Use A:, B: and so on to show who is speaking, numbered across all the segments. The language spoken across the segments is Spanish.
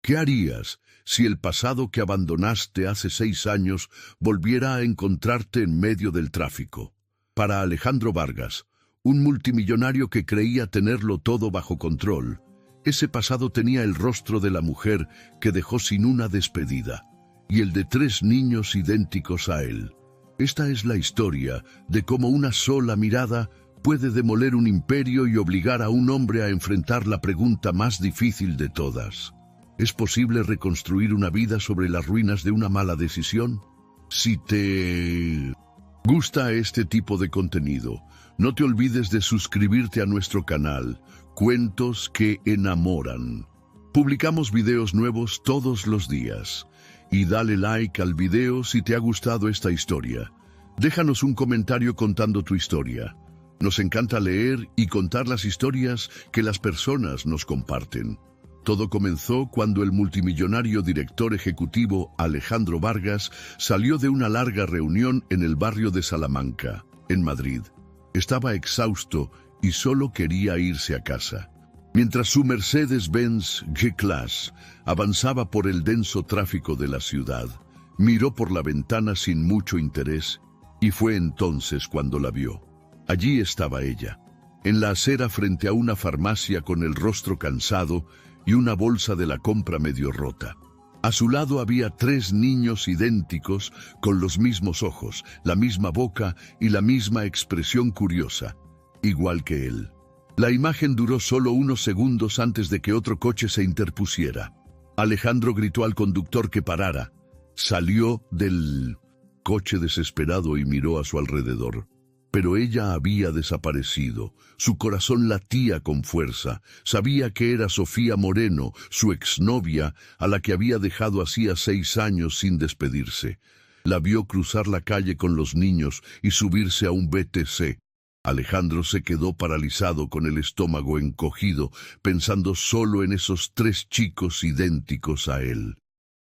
A: ¿Qué harías si el pasado que abandonaste hace 6 años volviera a encontrarte en medio del tráfico? Para Alejandro Vargas, un multimillonario que creía tenerlo todo bajo control, ese pasado tenía el rostro de la mujer que dejó sin una despedida, y el de 3 niños idénticos a él. Esta es la historia de cómo una sola mirada puede demoler un imperio y obligar a un hombre a enfrentar la pregunta más difícil de todas. ¿Es posible reconstruir una vida sobre las ruinas de una mala decisión? Si te gusta este tipo de contenido, no te olvides de suscribirte a nuestro canal, Cuentos que Enamoran. Publicamos videos nuevos todos los días. Y dale like al video si te ha gustado esta historia. Déjanos un comentario contando tu historia. Nos encanta leer y contar las historias que las personas nos comparten. Todo comenzó cuando el multimillonario director ejecutivo Alejandro Vargas salió de una larga reunión en el barrio de Salamanca, en Madrid. Estaba exhausto y solo quería irse a casa. Mientras su Mercedes-Benz G-Class avanzaba por el denso tráfico de la ciudad, miró por la ventana sin mucho interés y fue entonces cuando la vio. Allí estaba ella, en la acera frente a una farmacia con el rostro cansado y una bolsa de la compra medio rota. A su lado había 3 niños idénticos con los mismos ojos, la misma boca y la misma expresión curiosa, igual que él. La imagen duró solo unos segundos antes de que otro coche se interpusiera. Alejandro gritó al conductor que parara. Salió del coche desesperado y miró a su alrededor. Pero ella había desaparecido. Su corazón latía con fuerza. Sabía que era Sofía Moreno, su exnovia, a la que había dejado hacía 6 años sin despedirse. La vio cruzar la calle con los niños y subirse a un BTC. Alejandro se quedó paralizado con el estómago encogido, pensando solo en esos 3 chicos idénticos a él.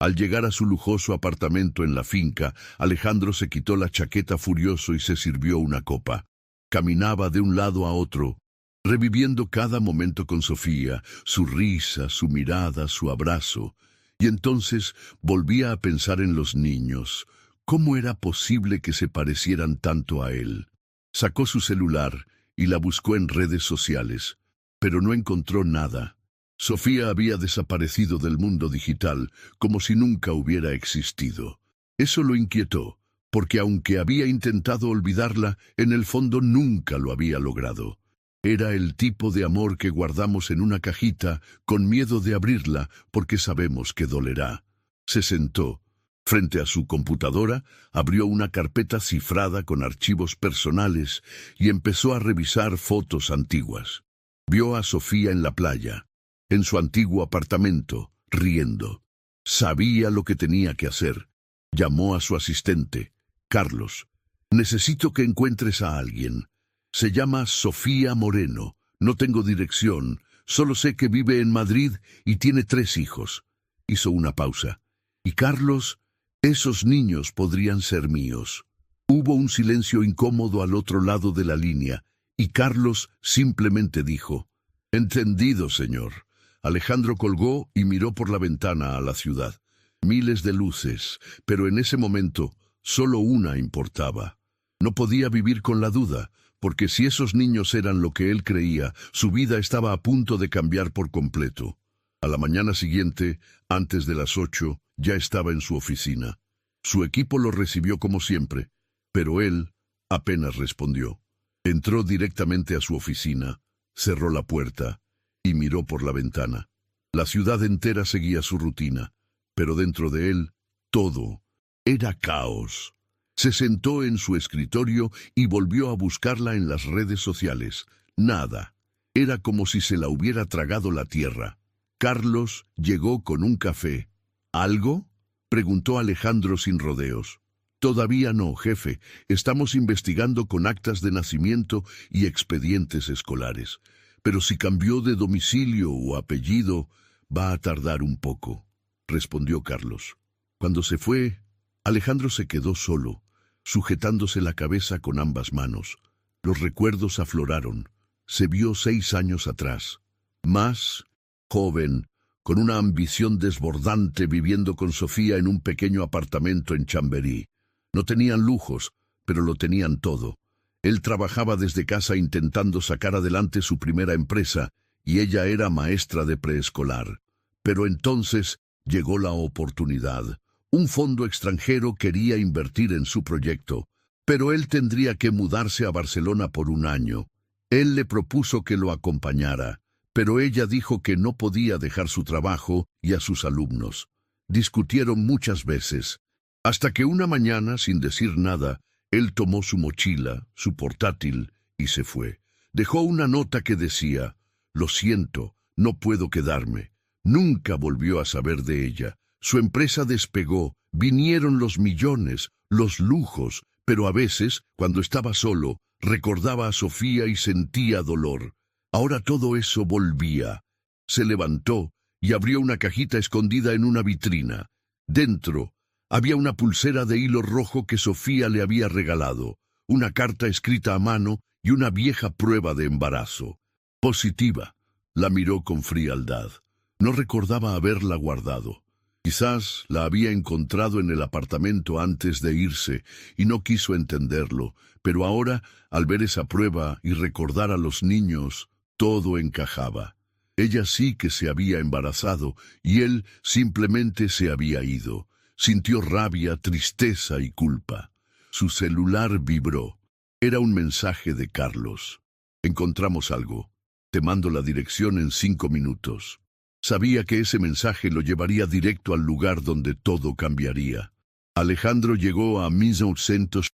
A: Al llegar a su lujoso apartamento en la finca, Alejandro se quitó la chaqueta furioso y se sirvió una copa. Caminaba de un lado a otro, reviviendo cada momento con Sofía, su risa, su mirada, su abrazo. Y entonces volvía a pensar en los niños. ¿Cómo era posible que se parecieran tanto a él? Sacó su celular y la buscó en redes sociales, pero no encontró nada. Sofía había desaparecido del mundo digital como si nunca hubiera existido. Eso lo inquietó, porque aunque había intentado olvidarla, en el fondo nunca lo había logrado. Era el tipo de amor que guardamos en una cajita con miedo de abrirla porque sabemos que dolerá. Se sentó. Frente a su computadora, abrió una carpeta cifrada con archivos personales y empezó a revisar fotos antiguas. Vio a Sofía en la playa, en su antiguo apartamento, riendo. Sabía lo que tenía que hacer. Llamó a su asistente, Carlos. Necesito que encuentres a alguien. Se llama Sofía Moreno. No tengo dirección. Solo sé que vive en Madrid y tiene 3 hijos. Hizo una pausa. Y Carlos, esos niños podrían ser míos. Hubo un silencio incómodo al otro lado de la línea, y Carlos simplemente dijo, «Entendido, señor». Alejandro colgó y miró por la ventana a la ciudad. Miles de luces, pero en ese momento solo una importaba. No podía vivir con la duda, porque si esos niños eran lo que él creía, su vida estaba a punto de cambiar por completo. A la mañana siguiente, antes de las 8, ya estaba en su oficina. Su equipo lo recibió como siempre, pero él apenas respondió. Entró directamente a su oficina, cerró la puerta y miró por la ventana. La ciudad entera seguía su rutina, pero dentro de él, todo era caos. Se sentó en su escritorio y volvió a buscarla en las redes sociales. Nada. Era como si se la hubiera tragado la tierra. Carlos llegó con un café. ¿Algo?, preguntó Alejandro sin rodeos. Todavía no, jefe. Estamos investigando con actas de nacimiento y expedientes escolares. Pero si cambió de domicilio o apellido, va a tardar un poco, respondió Carlos. Cuando se fue, Alejandro se quedó solo, sujetándose la cabeza con ambas manos. Los recuerdos afloraron. Se vio 6 años atrás. Más joven, con una ambición desbordante, viviendo con Sofía en un pequeño apartamento en Chamberí. No tenían lujos, pero lo tenían todo. Él trabajaba desde casa intentando sacar adelante su primera empresa, y ella era maestra de preescolar. Pero entonces llegó la oportunidad. Un fondo extranjero quería invertir en su proyecto, pero él tendría que mudarse a Barcelona por un año. Él le propuso que lo acompañara, pero ella dijo que no podía dejar su trabajo y a sus alumnos. Discutieron muchas veces, hasta que una mañana, sin decir nada, él tomó su mochila, su portátil, y se fue. Dejó una nota que decía: «Lo siento, no puedo quedarme». Nunca volvió a saber de ella. Su empresa despegó, vinieron los millones, los lujos, pero a veces, cuando estaba solo, recordaba a Sofía y sentía dolor. Ahora todo eso volvía. Se levantó y abrió una cajita escondida en una vitrina. Dentro había una pulsera de hilo rojo que Sofía le había regalado, una carta escrita a mano y una vieja prueba de embarazo. Positiva. La miró con frialdad. No recordaba haberla guardado. Quizás la había encontrado en el apartamento antes de irse y no quiso entenderlo, pero ahora, al ver esa prueba y recordar a los niños, todo encajaba. Ella sí que se había embarazado y él simplemente se había ido. Sintió rabia, tristeza y culpa. Su celular vibró. Era un mensaje de Carlos. «Encontramos algo. Te mando la dirección en 5 minutos». Sabía que ese mensaje lo llevaría directo al lugar donde todo cambiaría. Alejandro llegó a 1800,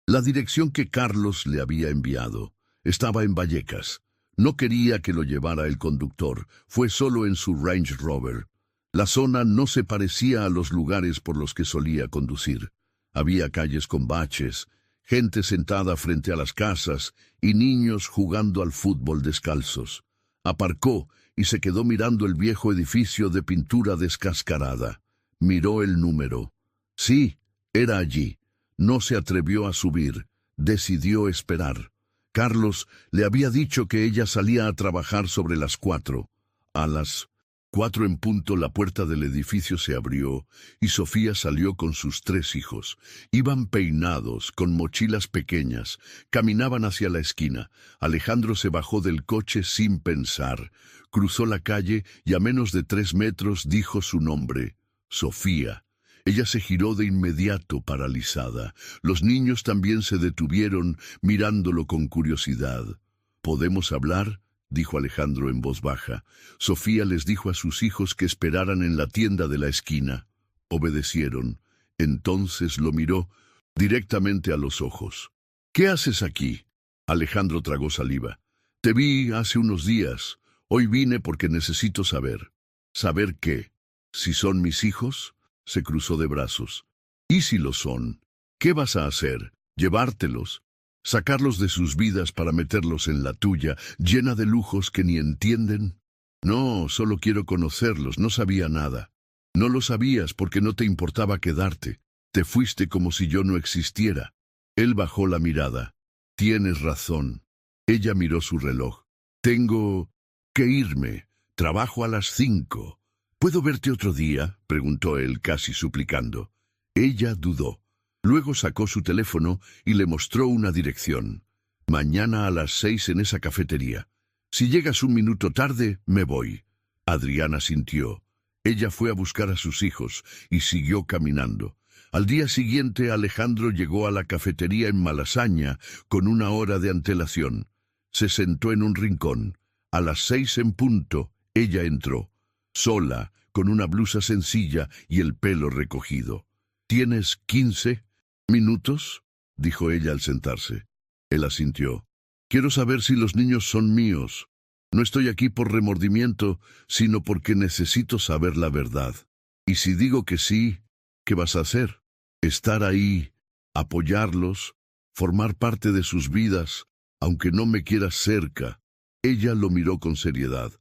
A: la dirección que Carlos le había enviado. Estaba en Vallecas. No quería que lo llevara el conductor. Fue solo en su Range Rover. La zona no se parecía a los lugares por los que solía conducir. Había calles con baches, gente sentada frente a las casas y niños jugando al fútbol descalzos. Aparcó y se quedó mirando el viejo edificio de pintura descascarada. Miró el número. Sí, era allí. No se atrevió a subir. Decidió esperar. Carlos le había dicho que ella salía a trabajar sobre las 4. A las 4 en punto la puerta del edificio se abrió y Sofía salió con sus 3 hijos. Iban peinados, con mochilas pequeñas. Caminaban hacia la esquina. Alejandro se bajó del coche sin pensar. Cruzó la calle y a menos de 3 metros dijo su nombre: Sofía. Ella se giró de inmediato, paralizada. Los niños también se detuvieron, mirándolo con curiosidad. «¿Podemos hablar?», dijo Alejandro en voz baja. Sofía les dijo a sus hijos que esperaran en la tienda de la esquina. Obedecieron. Entonces lo miró directamente a los ojos. «¿Qué haces aquí?». Alejandro tragó saliva. «Te vi hace unos días. Hoy vine porque necesito saber». «¿Saber qué? ¿Si son mis hijos?». Se cruzó de brazos. «¿Y si lo son? ¿Qué vas a hacer? ¿Llevártelos? ¿Sacarlos de sus vidas para meterlos en la tuya, llena de lujos que ni entienden?». «No, solo quiero conocerlos, no sabía nada». «No lo sabías porque no te importaba quedarte. Te fuiste como si yo no existiera». Él bajó la mirada. «Tienes razón». Ella miró su reloj. «Tengo que irme. Trabajo a las 5. «¿Puedo verte otro día?», preguntó él, casi suplicando. Ella dudó. Luego sacó su teléfono y le mostró una dirección. «Mañana a las 6 en esa cafetería. Si llegas un minuto tarde, me voy». Adriana sintió. Ella fue a buscar a sus hijos y siguió caminando. Al día siguiente, Alejandro llegó a la cafetería en Malasaña con 1 hora de antelación. Se sentó en un rincón. A las 6 en punto, ella entró. Sola, con una blusa sencilla y el pelo recogido. «¿Tienes 15 minutos?», dijo ella al sentarse. Él asintió. «Quiero saber si los niños son míos. No estoy aquí por remordimiento, sino porque necesito saber la verdad. Y si digo que sí, ¿qué vas a hacer? Estar ahí, apoyarlos, formar parte de sus vidas, aunque no me quieras cerca». Ella lo miró con seriedad.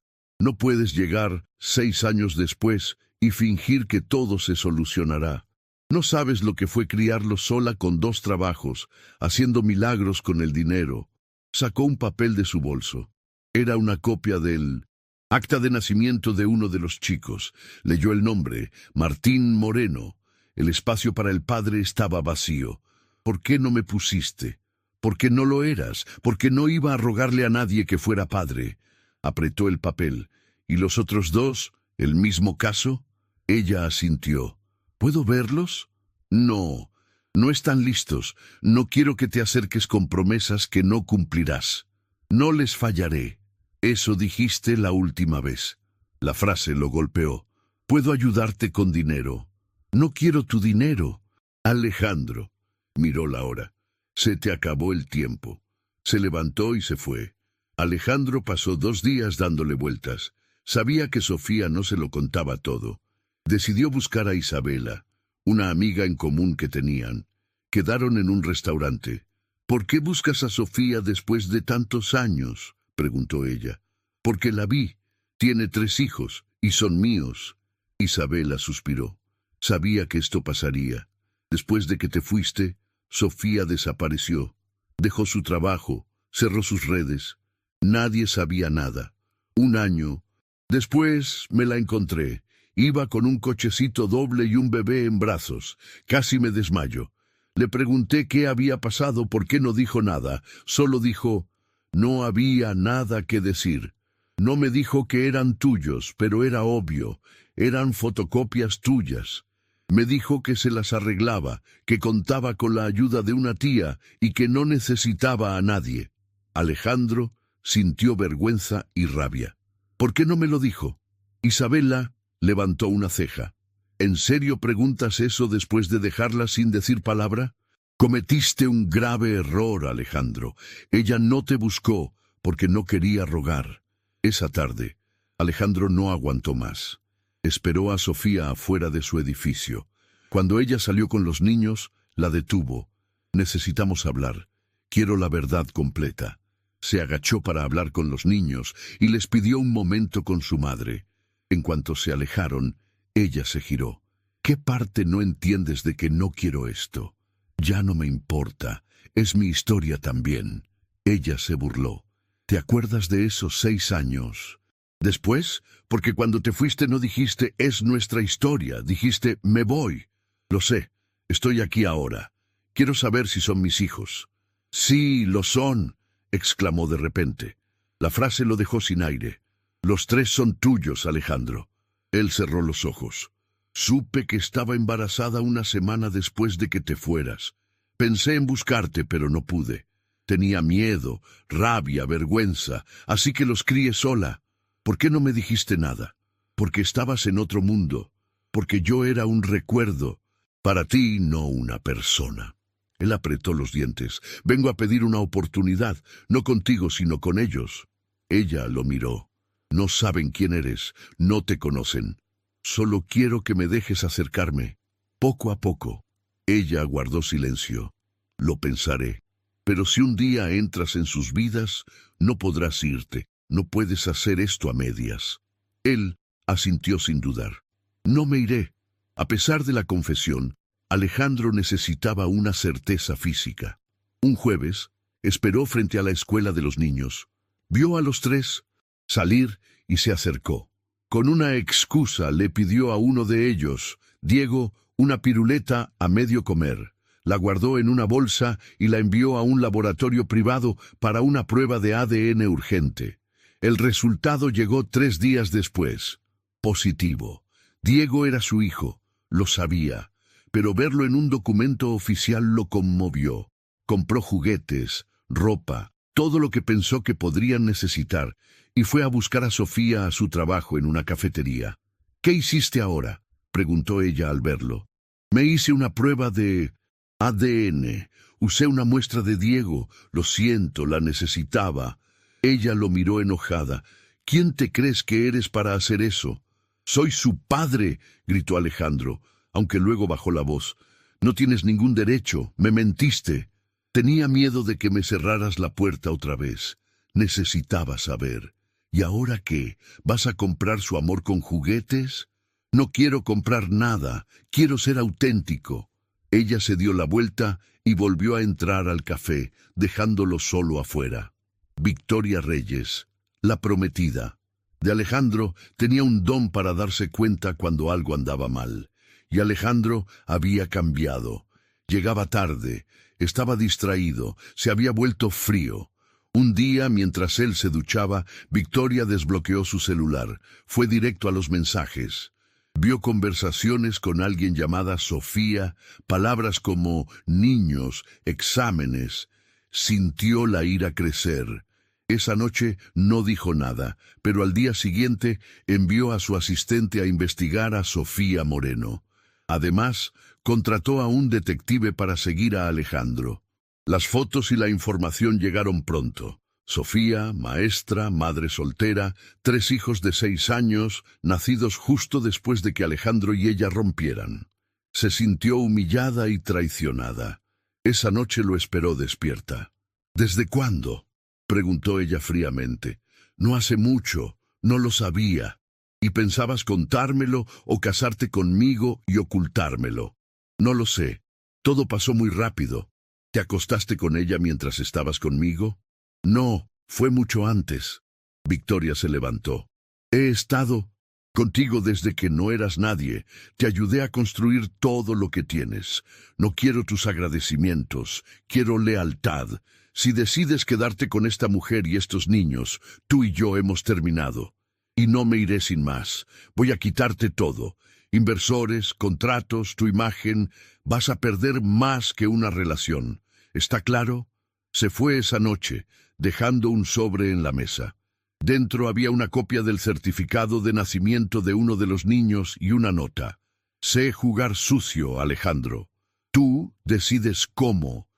A: «No puedes llegar 6 años después y fingir que todo se solucionará. No sabes lo que fue criarlo sola con 2 trabajos, haciendo milagros con el dinero». Sacó un papel de su bolso. Era una copia del Acta de nacimiento de uno de los chicos. Leyó el nombre, Martín Moreno. El espacio para el padre estaba vacío. ¿Por qué no me pusiste? ¿Por qué no lo eras? ¿Por qué no iba a rogarle a nadie que fuera padre? Apretó el papel. ¿Y los otros dos? ¿El mismo caso? Ella asintió. ¿Puedo verlos? No, no están listos. No quiero que te acerques con promesas que no cumplirás. No les fallaré. Eso dijiste la última vez. La frase lo golpeó. Puedo ayudarte con dinero. No quiero tu dinero. Alejandro. Miró la hora. Se te acabó el tiempo. Se levantó y se fue. Alejandro pasó 2 días dándole vueltas. Sabía que Sofía no se lo contaba todo. Decidió buscar a Isabela, una amiga en común que tenían. Quedaron en un restaurante. ¿Por qué buscas a Sofía después de tantos años?, preguntó ella. Porque la vi. Tiene 3 hijos, y son míos. Isabela suspiró. Sabía que esto pasaría. Después de que te fuiste, Sofía desapareció. Dejó su trabajo, cerró sus redes. Nadie sabía nada. 1 año. Después me la encontré. Iba con un cochecito doble y un bebé en brazos. Casi me desmayo. Le pregunté qué había pasado, por qué no dijo nada. Solo dijo, no había nada que decir. No me dijo que eran tuyos, pero era obvio. Eran fotocopias tuyas. Me dijo que se las arreglaba, que contaba con la ayuda de una tía y que no necesitaba a nadie. Alejandro sintió vergüenza y rabia. ¿Por qué no me lo dijo? Isabela levantó una ceja. ¿En serio preguntas eso después de dejarla sin decir palabra? Cometiste un grave error, Alejandro. Ella no te buscó porque no quería rogar. Esa tarde, Alejandro no aguantó más. Esperó a Sofía afuera de su edificio. Cuando ella salió con los niños, la detuvo. Necesitamos hablar. Quiero la verdad completa. Se agachó para hablar con los niños y les pidió un momento con su madre. En cuanto se alejaron, ella se giró. ¿Qué parte no entiendes de que no quiero esto? Ya no me importa. Es mi historia también. Ella se burló. ¿Te acuerdas de esos 6 años? Después, porque cuando te fuiste no dijiste es nuestra historia, dijiste me voy. Lo sé, estoy aquí ahora. Quiero saber si son mis hijos. Sí, lo son, exclamó de repente. La frase lo dejó sin aire. Los 3 son tuyos, Alejandro. Él cerró los ojos. Supe que estaba embarazada 1 semana después de que te fueras. Pensé en buscarte, pero no pude. Tenía miedo, rabia, vergüenza, así que los crié sola. ¿Por qué no me dijiste nada? Porque estabas en otro mundo. Porque yo era un recuerdo. Para ti, no una persona. Él apretó los dientes. Vengo a pedir una oportunidad, no contigo, sino con ellos. Ella lo miró. No saben quién eres, no te conocen. Solo quiero que me dejes acercarme, poco a poco. Ella guardó silencio. Lo pensaré. Pero si un día entras en sus vidas, no podrás irte. No puedes hacer esto a medias. Él asintió sin dudar. No me iré. A pesar de la confesión, Alejandro necesitaba una certeza física. Un jueves, esperó frente a la escuela de los niños. Vio a los 3 salir y se acercó. Con una excusa le pidió a uno de ellos, Diego, una piruleta a medio comer. La guardó en una bolsa y la envió a un laboratorio privado para una prueba de ADN urgente. El resultado llegó 3 días después. Positivo. Diego era su hijo, lo sabía, pero verlo en un documento oficial lo conmovió. Compró juguetes, ropa, todo lo que pensó que podrían necesitar, y fue a buscar a Sofía a su trabajo en una cafetería. ¿Qué hiciste ahora?, preguntó ella al verlo. Me hice una prueba de ADN. Usé una muestra de Diego. Lo siento, la necesitaba. Ella lo miró enojada. ¿Quién te crees que eres para hacer eso? Soy su padre, gritó Alejandro, aunque luego bajó la voz. No tienes ningún derecho, me mentiste. Tenía miedo de que me cerraras la puerta otra vez. Necesitaba saber. ¿Y ahora qué? ¿Vas a comprar su amor con juguetes? No quiero comprar nada, quiero ser auténtico. Ella se dio la vuelta y volvió a entrar al café, dejándolo solo afuera. Victoria Reyes, la prometida. De Alejandro tenía un don para darse cuenta cuando algo andaba mal. Y Alejandro había cambiado. Llegaba tarde, estaba distraído, se había vuelto frío. Un día, mientras él se duchaba, Victoria desbloqueó su celular. Fue directo a los mensajes. Vio conversaciones con alguien llamada Sofía, palabras como niños, exámenes. Sintió la ira crecer. Esa noche no dijo nada, pero al día siguiente envió a su asistente a investigar a Sofía Moreno. Además, contrató a un detective para seguir a Alejandro. Las fotos y la información llegaron pronto. Sofía, maestra, madre soltera, 3 hijos de 6 años, nacidos justo después de que Alejandro y ella rompieran. Se sintió humillada y traicionada. Esa noche lo esperó despierta. ¿Desde cuándo?, preguntó ella fríamente. No hace mucho, no lo sabía. ¿Y pensabas contármelo o casarte conmigo y ocultármelo? No lo sé. Todo pasó muy rápido. ¿Te acostaste con ella mientras estabas conmigo? No, fue mucho antes. Victoria se levantó. He estado contigo desde que no eras nadie. Te ayudé a construir todo lo que tienes. No quiero tus agradecimientos, quiero lealtad. Si decides quedarte con esta mujer y estos niños, tú y yo hemos terminado. Y no me iré sin más. Voy a quitarte todo. Inversores, contratos, tu imagen. Vas a perder más que una relación. ¿Está claro? Se fue esa noche, dejando un sobre en la mesa. Dentro había una copia del certificado de nacimiento de uno de los niños y una nota. Sé jugar sucio, Alejandro. Tú decides cómo.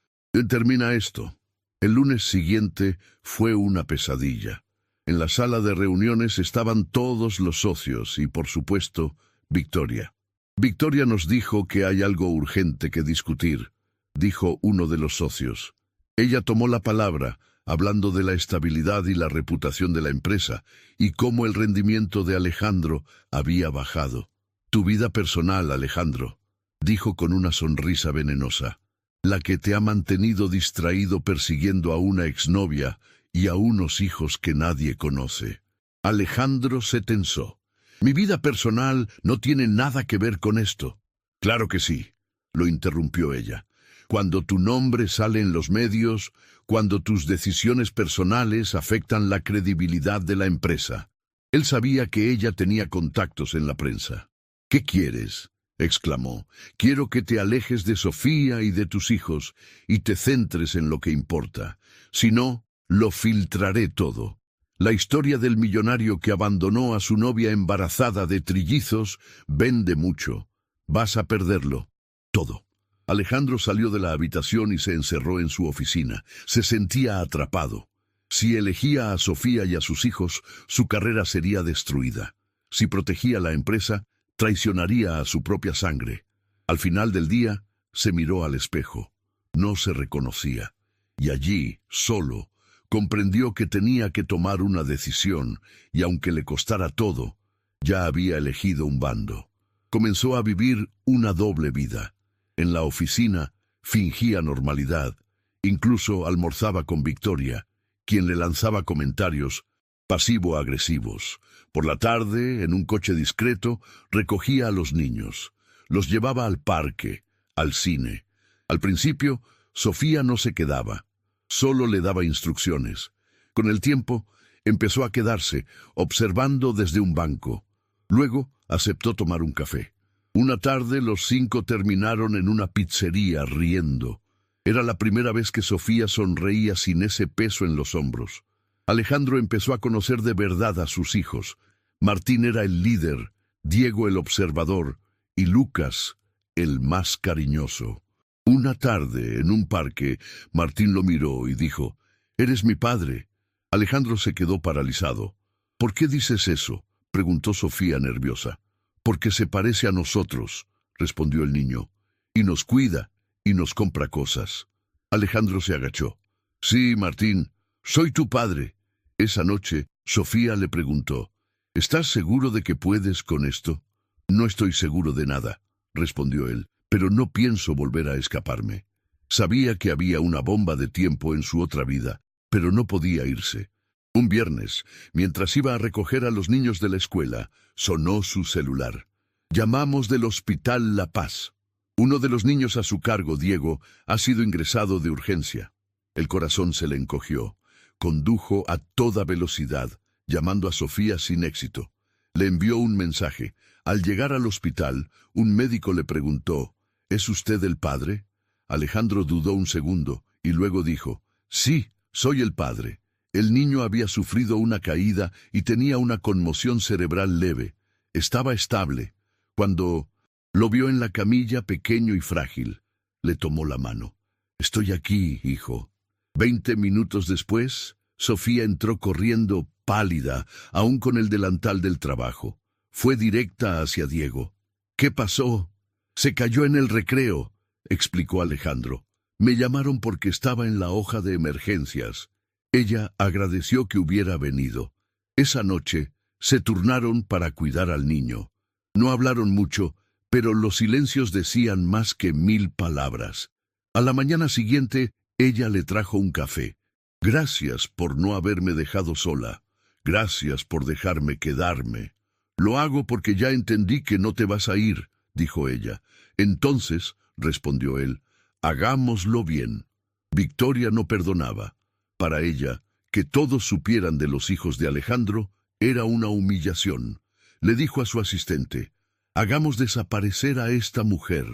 A: Termina esto. El lunes siguiente fue una pesadilla. En la sala de reuniones estaban todos los socios y, por supuesto, Victoria. Victoria nos dijo que hay algo urgente que discutir, dijo uno de los socios. Ella tomó la palabra, hablando de la estabilidad y la reputación de la empresa, y cómo el rendimiento de Alejandro había bajado. Tu vida personal, Alejandro, dijo con una sonrisa venenosa. La que te ha mantenido distraído persiguiendo a una exnovia y a unos hijos que nadie conoce. Alejandro se tensó. Mi vida personal no tiene nada que ver con esto. Claro que sí, lo interrumpió ella. Cuando tu nombre sale en los medios, cuando tus decisiones personales afectan la credibilidad de la empresa. Él sabía que ella tenía contactos en la prensa. ¿Qué quieres?, exclamó. Quiero que te alejes de Sofía y de tus hijos y te centres en lo que importa. Si no, lo filtraré todo. La historia del millonario que abandonó a su novia embarazada de trillizos vende mucho. Vas a perderlo. Todo. Alejandro salió de la habitación y se encerró en su oficina. Se sentía atrapado. Si elegía a Sofía y a sus hijos, su carrera sería destruida. Si protegía la empresa, traicionaría a su propia sangre. Al final del día, se miró al espejo. No se reconocía. Y allí, solo, comprendió que tenía que tomar una decisión, y aunque le costara todo, ya había elegido un bando. Comenzó a vivir una doble vida. En la oficina, fingía normalidad. Incluso almorzaba con Victoria, quien le lanzaba comentarios pasivo-agresivos. Por la tarde, en un coche discreto, recogía a los niños. Los llevaba al parque, al cine. Al principio, Sofía no se quedaba. Solo le daba instrucciones. Con el tiempo, empezó a quedarse, observando desde un banco. Luego, aceptó tomar un café. Una tarde, los 5 terminaron en una pizzería riendo. Era la primera vez que Sofía sonreía sin ese peso en los hombros. Alejandro empezó a conocer de verdad a sus hijos. Martín era el líder, Diego el observador y Lucas el más cariñoso. Una tarde, en un parque, Martín lo miró y dijo: «¿Eres mi padre?». Alejandro se quedó paralizado. «¿Por qué dices eso?», preguntó Sofía nerviosa. «Porque se parece a nosotros», respondió el niño, «y nos cuida y nos compra cosas». Alejandro se agachó. «Sí, Martín, soy tu padre». Esa noche, Sofía le preguntó: «¿Estás seguro de que puedes con esto?». «No estoy seguro de nada», respondió él, «pero no pienso volver a escaparme». Sabía que había una bomba de tiempo en su otra vida, pero no podía irse. Un viernes, mientras iba a recoger a los niños de la escuela, sonó su celular. Llamamos del Hospital La Paz. Uno de los niños a su cargo, Diego, ha sido ingresado de urgencia. El corazón se le encogió. Condujo a toda velocidad, llamando a Sofía sin éxito. Le envió un mensaje. Al llegar al hospital, un médico le preguntó, ¿es usted el padre? Alejandro dudó un segundo y luego dijo, sí, soy el padre. El niño había sufrido una caída y tenía una conmoción cerebral leve. Estaba estable. Cuando lo vio en la camilla, pequeño y frágil, le tomó la mano. Estoy aquí, hijo. 20 minutos después, Sofía entró corriendo, pálida, aún con el delantal del trabajo. Fue directa hacia Diego. ¿Qué pasó? Se cayó en el recreo, explicó Alejandro. Me llamaron porque estaba en la hoja de emergencias. Ella agradeció que hubiera venido. Esa noche se turnaron para cuidar al niño. No hablaron mucho, pero los silencios decían más que 1000 palabras. A la mañana siguiente, ella le trajo un café. Gracias por no haberme dejado sola. Gracias por dejarme quedarme. Lo hago porque ya entendí que no te vas a ir, dijo ella. Entonces, respondió él, hagámoslo bien. Victoria no perdonaba. Para ella, que todos supieran de los hijos de Alejandro era una humillación. Le dijo a su asistente, hagamos desaparecer a esta mujer.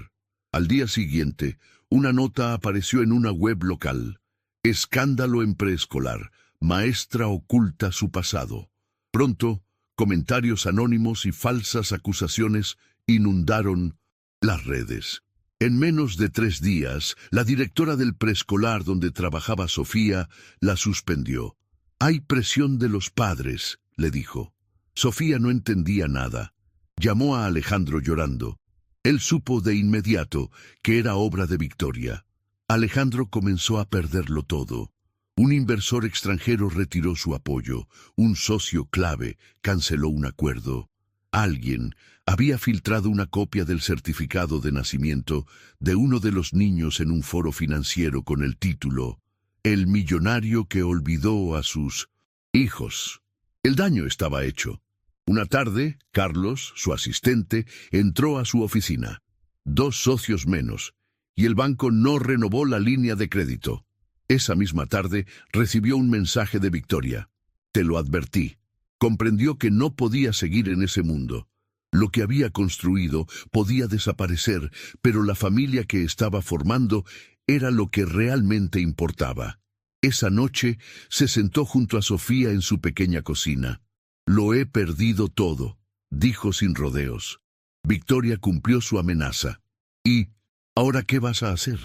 A: Al día siguiente, una nota apareció en una web local. Escándalo en preescolar. Maestra oculta su pasado. Pronto, comentarios anónimos y falsas acusaciones inundaron las redes. En menos de 3 días, la directora del preescolar donde trabajaba Sofía la suspendió. Hay presión de los padres, le dijo. Sofía no entendía nada. Llamó a Alejandro llorando. Él supo de inmediato que era obra de Victoria. Alejandro comenzó a perderlo todo. Un inversor extranjero retiró su apoyo. Un socio clave canceló un acuerdo. Alguien había filtrado una copia del certificado de nacimiento de uno de los niños en un foro financiero con el título «El millonario que olvidó a sus hijos». El daño estaba hecho. Una tarde, Carlos, su asistente, entró a su oficina. 2 socios menos, y el banco no renovó la línea de crédito. Esa misma tarde recibió un mensaje de Victoria. Te lo advertí. Comprendió que no podía seguir en ese mundo. Lo que había construido podía desaparecer, pero la familia que estaba formando era lo que realmente importaba. Esa noche se sentó junto a Sofía en su pequeña cocina. Lo he perdido todo, dijo sin rodeos. Victoria cumplió su amenaza. ¿Y ahora qué vas a hacer?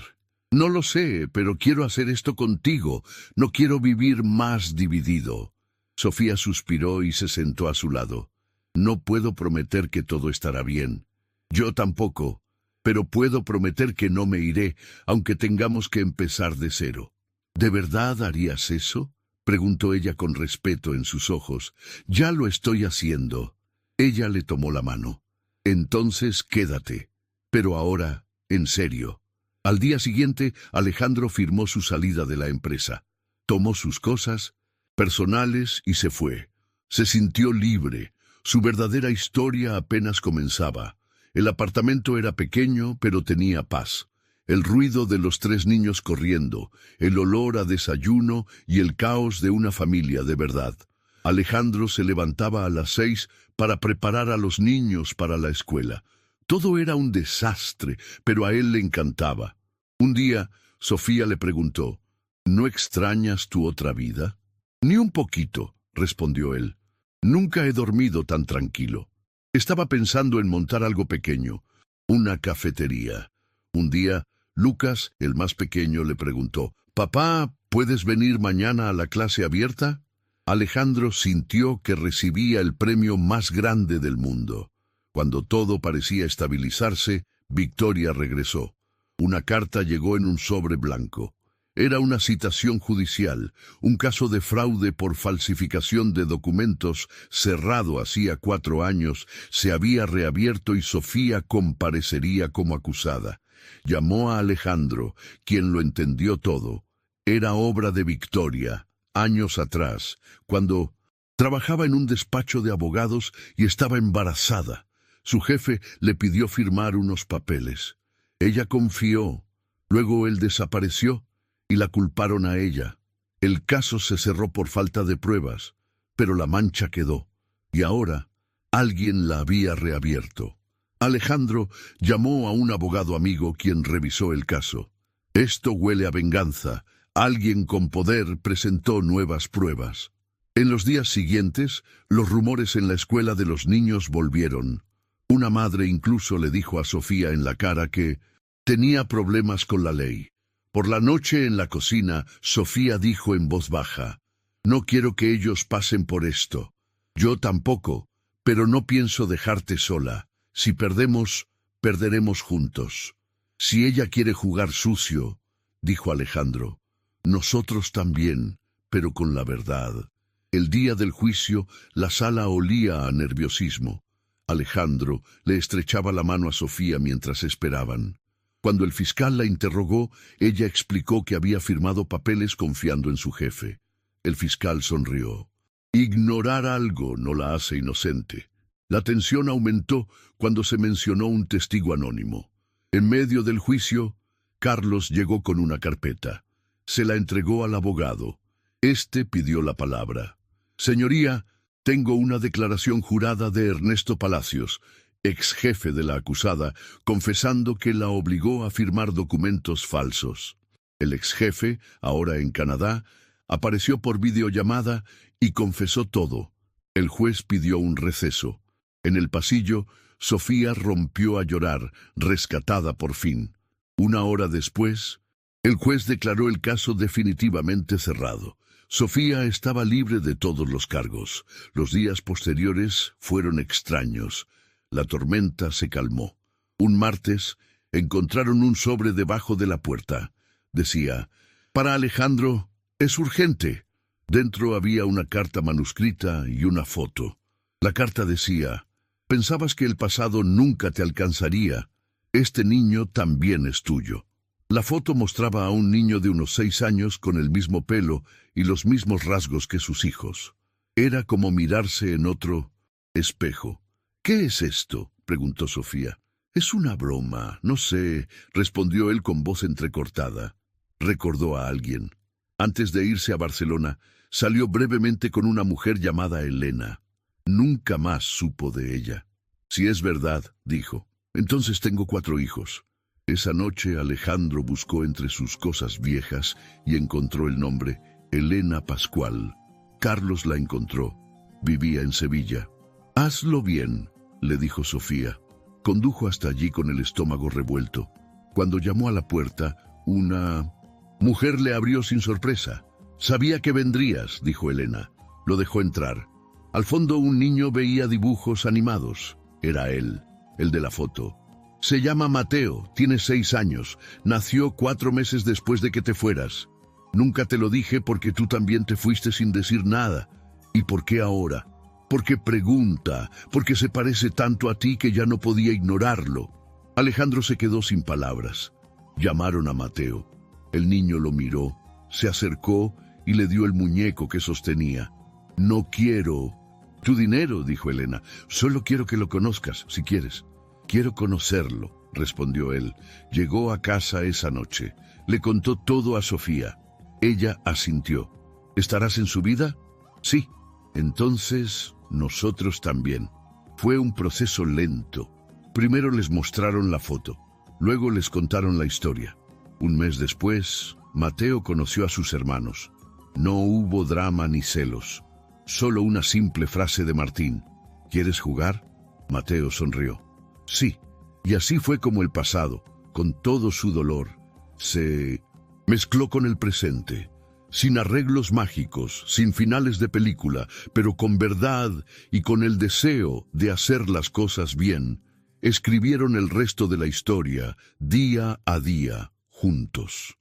A: No lo sé, pero quiero hacer esto contigo. No quiero vivir más dividido. Sofía suspiró y se sentó a su lado. No puedo prometer que todo estará bien. Yo tampoco, pero puedo prometer que no me iré, aunque tengamos que empezar de cero. ¿De verdad harías eso?, preguntó ella con respeto en sus ojos. Ya lo estoy haciendo. Ella le tomó la mano. Entonces quédate. Pero ahora, en serio. Al día siguiente, Alejandro firmó su salida de la empresa. Tomó sus cosas personales y se fue. Se sintió libre. Su verdadera historia apenas comenzaba. El apartamento era pequeño, pero tenía paz. El ruido de los 3 niños corriendo, el olor a desayuno y el caos de una familia de verdad. Alejandro se levantaba a las 6 para preparar a los niños para la escuela. Todo era un desastre, pero a él le encantaba. Un día, Sofía le preguntó, ¿no extrañas tu otra vida? Ni un poquito, respondió él. Nunca he dormido tan tranquilo. Estaba pensando en montar algo pequeño, una cafetería. Un día, Lucas, el más pequeño, le preguntó, «Papá, ¿puedes venir mañana a la clase abierta?» Alejandro sintió que recibía el premio más grande del mundo. Cuando todo parecía estabilizarse, Victoria regresó. Una carta llegó en un sobre blanco. Era una citación judicial, un caso de fraude por falsificación de documentos cerrado hacía 4 años, se había reabierto y Sofía comparecería como acusada. Llamó a Alejandro, quien lo entendió todo. Era obra de Victoria. años atrás, cuando trabajaba en un despacho de abogados y estaba embarazada. Su jefe le pidió firmar unos papeles. Ella confió. Luego él desapareció y la culparon a ella. El caso se cerró por falta de pruebas, pero la mancha quedó. Y ahora alguien la había reabierto. Alejandro llamó a un abogado amigo quien revisó el caso. Esto huele a venganza. Alguien con poder presentó nuevas pruebas. En los días siguientes, los rumores en la escuela de los niños volvieron. Una madre incluso le dijo a Sofía en la cara que tenía problemas con la ley. Por la noche en la cocina, Sofía dijo en voz baja: «No quiero que ellos pasen por esto. Yo tampoco, pero no pienso dejarte sola. Si perdemos, perderemos juntos». «Si ella quiere jugar sucio», dijo Alejandro, «nosotros también, pero con la verdad». El día del juicio, la sala olía a nerviosismo. Alejandro le estrechaba la mano a Sofía mientras esperaban. Cuando el fiscal la interrogó, ella explicó que había firmado papeles confiando en su jefe. El fiscal sonrió. Ignorar algo no la hace inocente. La tensión aumentó cuando se mencionó un testigo anónimo. En medio del juicio, Carlos llegó con una carpeta. Se la entregó al abogado. Este pidió la palabra. «Señoría, tengo una declaración jurada de Ernesto Palacios, ex jefe de la acusada, confesando que la obligó a firmar documentos falsos». El ex jefe, ahora en Canadá, apareció por videollamada y confesó todo. El juez pidió un receso. En el pasillo, Sofía rompió a llorar, rescatada por fin. Una hora después, el juez declaró el caso definitivamente cerrado. Sofía estaba libre de todos los cargos. Los días posteriores fueron extraños. La tormenta se calmó. Un martes, encontraron un sobre debajo de la puerta. Decía: «Para Alejandro, es urgente». Dentro había una carta manuscrita y una foto. La carta decía: «Pensabas que el pasado nunca te alcanzaría. Este niño también es tuyo». La foto mostraba a un niño de unos 6 años con el mismo pelo y los mismos rasgos que sus hijos. Era como mirarse en otro espejo. «¿Qué es esto?», preguntó Sofía. «Es una broma, no sé», respondió él con voz entrecortada. Recordó a alguien. Antes de irse a Barcelona, salió brevemente con una mujer llamada Elena. Nunca más supo de ella. «Si es verdad», dijo, «entonces tengo 4 hijos». Esa noche Alejandro buscó entre sus cosas viejas y encontró el nombre: Elena Pascual. Carlos la encontró. Vivía en Sevilla. «Hazlo bien», le dijo Sofía. Condujo hasta allí con el estómago revuelto. Cuando llamó a la puerta, una mujer le abrió sin sorpresa. «Sabía que vendrías», dijo Elena. Lo dejó entrar. Al fondo un niño veía dibujos animados. Era él, el de la foto. «Se llama Mateo, tiene 6 años, nació 4 meses después de que te fueras. Nunca te lo dije porque tú también te fuiste sin decir nada. ¿Y por qué ahora? Porque pregunta, porque se parece tanto a ti que ya no podía ignorarlo». Alejandro se quedó sin palabras. Llamaron a Mateo. El niño lo miró, se acercó y le dio el muñeco que sostenía. «No quiero tu dinero», dijo Elena. «Solo quiero que lo conozcas, si quieres». «Quiero conocerlo», respondió él. Llegó a casa esa noche. Le contó todo a Sofía. Ella asintió. «¿Estarás en su vida?» «Sí». «Entonces, nosotros también». Fue un proceso lento. Primero les mostraron la foto. Luego les contaron la historia. Un mes después, Mateo conoció a sus hermanos. No hubo drama ni celos. Solo una simple frase de Martín: «¿Quieres jugar?». Mateo sonrió. «Sí». Y así fue como el pasado, con todo su dolor, se mezcló con el presente, sin arreglos mágicos, sin finales de película, pero con verdad y con el deseo de hacer las cosas bien. Escribieron el resto de la historia, día a día, juntos.